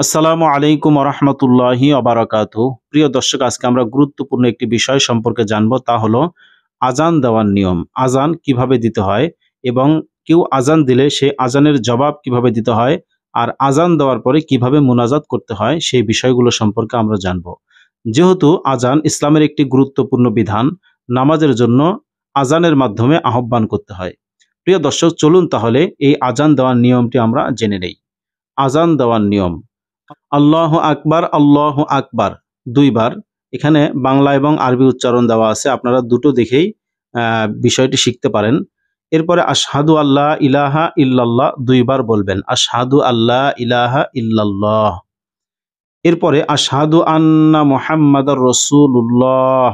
আসসালামু আলাইকুম রহমতুল্লাহি ওবারাকাতুহু। প্রিয় দর্শক, আজকে আমরা গুরুত্বপূর্ণ একটি বিষয় সম্পর্কে জানব, তা হলো আজান দেওয়ার নিয়ম। আজান কিভাবে দিতে হয় এবং কেউ আজান দিলে সে আজানের জবাব কিভাবে দিতে হয়, আর আজান দেওয়ার পরে কিভাবে মুনাজাত করতে হয়, সেই বিষয়গুলো সম্পর্কে আমরা জানব। যেহেতু আজান ইসলামের একটি গুরুত্বপূর্ণ বিধান, নামাজের জন্য আজানের মাধ্যমে আহ্বান করতে হয়। প্রিয় দর্শক, চলুন তাহলে এই আজান দেওয়ার নিয়মটি আমরা জেনে নেই। আজান দেওয়ার নিয়ম: আল্লাহু আকবার, আল্লাহু আকবার দুইবার। এখানে বাংলা এবং আরবি উচ্চারণ দেওয়া আছে, আপনারা দুটো দেখেই বিষয়টি শিখতে পারেন। এরপরে আশহাদু আল্লাহ ইলাহা ইল্লাল্লাহ দুইবার বলবেন, আশহাদু আল্লাহ ইলাহা ইল্লাল্লাহ। এরপরে আশহাদু আন্না মুহাম্মাদার রাসূলুল্লাহ,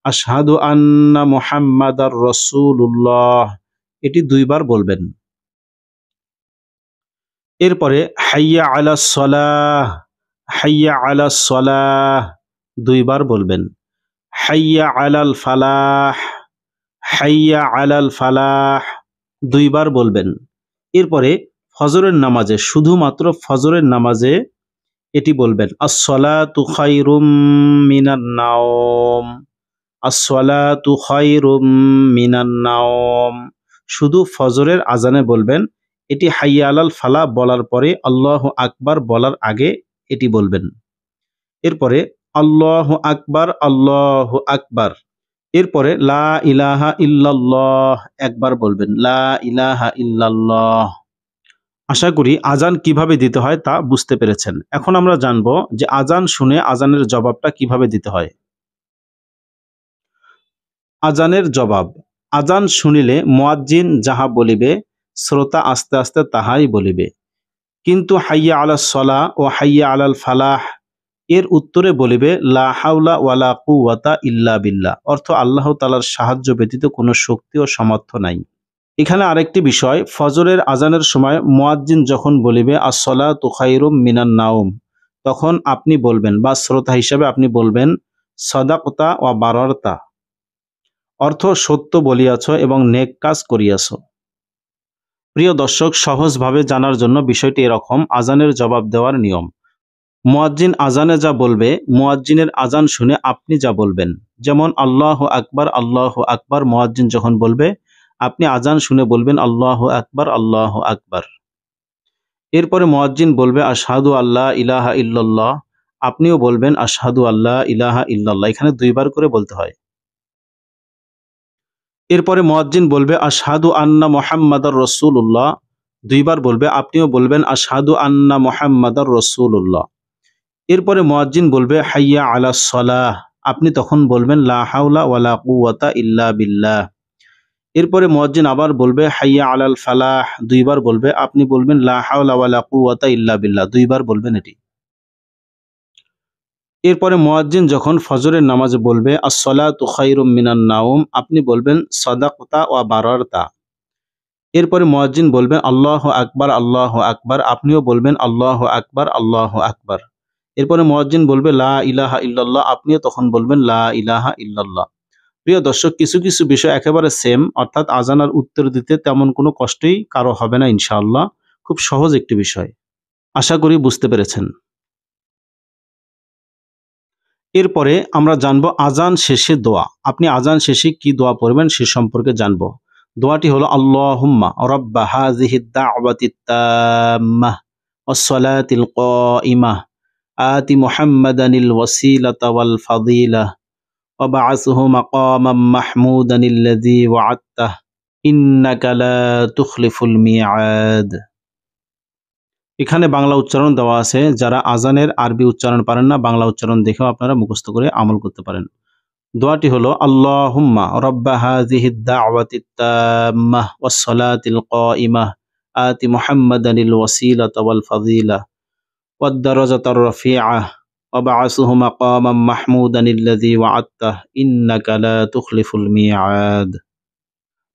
আশহাদু আন্না মুহাম্মাদার রাসূলুল্লাহ, এটি দুইবার বলবেন। এরপরে হাইয়া আলাস সালাহ, হাইয়া আলাস সালাহ দুইবার বলবেন। হাইয়া আলাল ফালাহ, হাইয়া আলাল ফালাহ দুইবার বলবেন। এরপরে ফজরের নামাজে, শুধুমাত্র ফজরের নামাজে এটি বলবেন, আস-সালাতু খায়রুম মিনান নাওম, আস-সালাতু খায়রুম মিনান নাওম। শুধু ফজরের আজানে বলবেন। এটি হাইয়া আলাল ফালাহ বলার পরে আল্লাহু আকবার বলার আগে এটি বলবেন। এরপরে আল্লাহু আকবার, আল্লাহু আকবার। এরপরে লা ইলাহা ইল্লাল্লাহ একবার বলবেন, লা ইলাহা ইল্লাল্লাহ। আশা করি আজান কিভাবে দিতে হয় তা বুঝতে পেরেছেন। এখন আমরা জানব যে আজান শুনে আজানের জবাবটা কিভাবে দিতে হয়। আজানের জবাব: আজান শুনিলে মুয়াজ্জিন যাহা বলিবে, শ্রোতা আস্তে আস্তে তাহাই বলিবে। কিন্তু হাইয়া আলাস সালাহ ও হাইয়া আলাল ফালাহ এর উত্তরে বলিবে লা হাওলা ওয়ালা কুওয়াতা ইল্লা বিল্লাহ, অর্থ আল্লাহ তাআলার সাহায্য ব্যতীত কোনো শক্তি ও সামর্থ্য নাই। এখানে আরেকটি বিষয়, ফজরের আজানের সময় মুয়াজ্জিন যখন বলিবে আস-সালাতু খায়রুম মিনান নাওম, তখন আপনি বলবেন বা শ্রোতা হিসাবে আপনি বলবেন সাদাকতা ওয়া বারারতা, অর্থ সত্য বলিয়াছ এবং নেক কাজ করিয়াছ। প্রিয় দর্শক, সহজভাবে জানার জন্য বিষয়টি এরকম: আজানের জবাব দেওয়ার নিয়ম। মুয়াজ্জিন আজানে যা বলবে, মুয়াজ্জিনের আজান শুনে আপনি যা বলবেন। যেমন আল্লাহু আকবার, আল্লাহু আকবার মুয়াজ্জিন যখন বলবে, আপনি আজান শুনে বলবেন আল্লাহু আকবার, আল্লাহু আকবার। এরপরে মুয়াজ্জিন বলবে আশহাদু আল্লাহ ইলাহা ইল্লাল্লাহ, আপনিও বলবেন আশহাদু আল্লাহ ইলাহা ইল্লাল্লাহ। এখানে দুইবার করে বলতে হয়। এরপরে মুয়াজ্জিন বলবে আশহাদু আন্না মুহাম্মাদার রাসূলুল্লাহ, দুইবার বলবে, আপনিও বলবেন আশহাদু আন্না মুহাম্মাদার রাসূলুল্লাহ। এরপরে মুয়াজ্জিন বলবে হাইয়া আলাস সালাহ, আপনি তখন বলবেন লা হাওলা ওয়ালা কুওয়াতা ইল্লা বিল্লাহ। এরপরে মুয়াজ্জিন আবার বলবে হাইয়া আলাল ফালাহ, দুইবার বলবে, আপনি বলবেন লা হাওলা ওয়ালা কুওয়াতা ইল্লা বিল্লাহ, দুইবার বলবেন এটি। এরপরে মুয়াজ্জিন যখন ফজরের নামাজে বলবে আস-সালাতু খায়রুম মিনান নাওম, আপনি বলবেন সাদাকতা ওয়া বারারতা। এরপরে মুয়াজ্জিন বলবেন আল্লাহু আকবার, আল্লাহু আকবার, আপনিও বলবেন আল্লাহু আকবার, আল্লাহু আকবার। এরপরে মুয়াজ্জিন বলবে লা ইলাহা ইল্লাল্লাহ, আপনিও তখন বলবেন লা ইলাহা ইল্লাল্লাহ। প্রিয় দর্শক, কিছু কিছু বিষয় একেবারে সেম, অর্থাৎ আজান আর উত্তর দিতে তেমন কোনো কষ্টই কারো হবে না ইনশাআল্লাহ। খুব সহজ একটি বিষয়, আশা করি বুঝতে পেরেছেন। এরপরে আমরা জানবো আজান শেষে দোয়া। আপনি আজান শেষে কি দোয়া পড়বেন সে সম্পর্কে জানবো। দোয়াটি হলো আল্লাহুম্মা রাব্বা হাযিহিদ দা'ওয়াতিত তাম্মাহ ওয়াস সালাতিল কাইমাহ আতি মুহাম্মাদানিল ওয়াসিলাতা ওয়াল ফাদিলাহ ওয়া বা'আসহু মাকামাম মাহমুদানিল্লাযী ওয়া'আদতাহ ইন্নাকা লা তুখলিফুল মিআদ। এখানে বাংলা উচ্চারণ দেওয়া আছে, যারা আজানের আরবি উচ্চারণ পারেন না, বাংলা উচ্চারণ দেখেও আপনারা মুখস্থ করে আমল করতে পারেন। দোয়াটি হলো আল্লাহুম্মা রাব্বা হাযিহিদ দা'ওয়াতিত তাম্মাহ ওয়াস সালাতিল কাইমাহ আতি মুহাম্মাদানিল ওয়াসিলাতা ওয়াল ফাদিলাহ ওয়াদ দারাজাতার রাফিআহ ওয়া বা'আসহু মাকামাম মাহমুদানিল্লাযী ওয়া'আদতাহ ইন্নাকা লা তুখলিফুল মিআদ।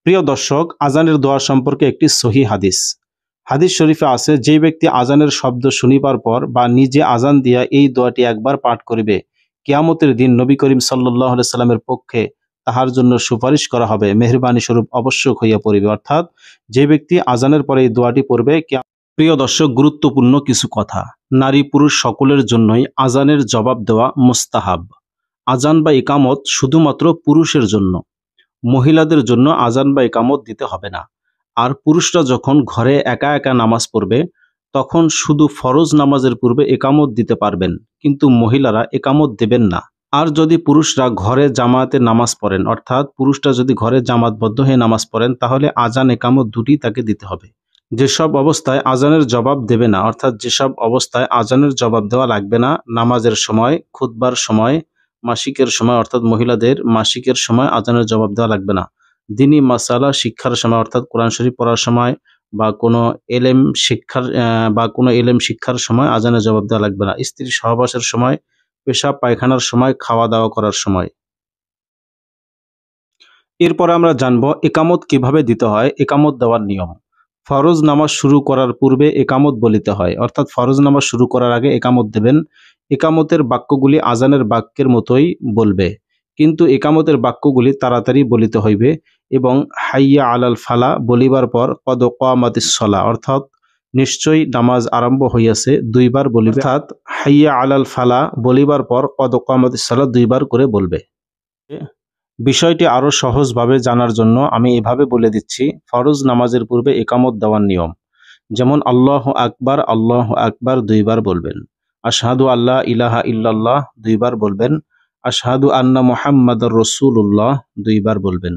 প্রিয় দর্শক, আজানের দোয়া সম্পর্কে একটি সহিহ হাদিস শরীফে আছে, যে ব্যক্তি আজানের শব্দ শুনিবার পর বা নিজে আজান দিয়া এই দোয়াটি একবার পাঠ করিবে, কিয়ামতের দিন নবী করিম সাল্লাল্লাহু আলাইহি সাল্লামের পক্ষে তাহার জন্য সুপারিশ করা হবে, মেহেরবানি স্বরূপ আবশ্যক হইয়া পড়িবে। অর্থাৎ যে ব্যক্তি আজানের পরে এই দোয়াটি পড়বে। প্রিয় দর্শক, গুরুত্বপূর্ণ কিছু কথা। নারী পুরুষ সকলের জন্যই আজানের জবাব দেওয়া মুস্তাহাব। আজান বা ইকামত শুধুমাত্র পুরুষের জন্য, মহিলাদের জন্য আজান বা ইকামত দিতে হবে না। আর পুরুষরা যখন ঘরে একা একা নামাজ পড়বে তখন শুধু ফরজ নামাজের পূর্বে একামত দিতে পারবেন, কিন্তু মহিলারা একামত দেবেন না। আর যদি পুরুষরা ঘরে জামাতে নামাজ পড়েন, অর্থাৎ পুরুষরা যদি ঘরে জামাতবদ্ধ হয়ে নামাজ পড়েন, তাহলে আজান একামত দুটি তাকে দিতে হবে। যেসব অবস্থায় আজানের জবাব দেবে না, অর্থাৎ যেসব অবস্থায় আজানের জবাব দেওয়া লাগবে না, নামাজের সময়, খুতবার সময়, মাসিকের সময় অর্থাৎ মহিলাদের মাসিকের সময় আজানের জবাব দেওয়া লাগবে না। দ্বীনি মাসালা শিক্ষার সময় অর্থাৎ কোরআন শরীফ পড়ার সময় বা কোনো এলেম শিক্ষার সময় আজানের জবাব দেওয়া লাগবে না। স্ত্রী সহবাসের সময়, পেশাব পায়খানার সময়, খাওয়া দাওয়া করার সময়। এরপর আমরা জানব একামত কিভাবে দিতে হয়, একামত দেওয়ার নিয়ম। ফরজ নামাজ শুরু করার পূর্বে একামত বলিতে হয়, অর্থাৎ ফরজ নামাজ শুরু করার আগে একামত দেবেন। একামতের বাক্যগুলি আজানের বাক্যের মতোই বলবে, কিন্তু একামতের বাক্যগুলি তাড়াতাড়ি বলিতে হইবে এবং হাইয়া আলাল ফালা বলিবার পর কদ কামাতিস সলা, অর্থাৎ নিশ্চয়ই নামাজ আরম্ভ হইয়াছে দুইবার বলিবে, অর্থাৎ হাইয়া আলাল ফালা বলিবার পর কদ কামাতিস সলা দুইবার করে বলবে। বিষয়টি আরো সহজভাবে জানার জন্য আমি এভাবে বলে দিচ্ছি। ফরজ নামাজের পূর্বে একামত দেওয়ার নিয়ম, যেমন আল্লাহ আকবার দুইবার বলবেন, আশহাদু আল্লাহ ইলাহা ইল্লাল্লাহ দুইবার বলবেন, আশহাদু আন্না মুহাম্মাদুর রাসূলুল্লাহ দুইবার বলবেন।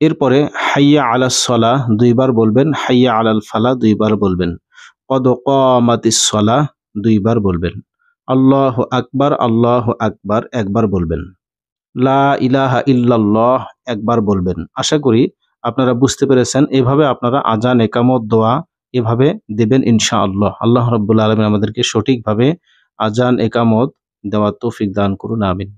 এরপরে হাইয়া আলাস সালাহ দুইবার বলবেন, হাইয়া আলাল ফালাহ দুইবার বলবেন, কদ কামাতিস সালাহ দুইবার বলবেন, আল্লাহু আকবার একবার বলবেন, লা ইলাহা ইল্লাল্লাহ একবার বলবেন। আশা করি আপনারা বুঝতে পেরেছেন। এভাবে আপনারা আজান, একামত, দোয়া এভাবে দেবেন ইনশাআল্লাহ। আল্লাহ রাব্বুল আলামিন আমাদেরকে সঠিকভাবে আজান, একামত দেওয়ার তৌফিক দান করুন, আমিন।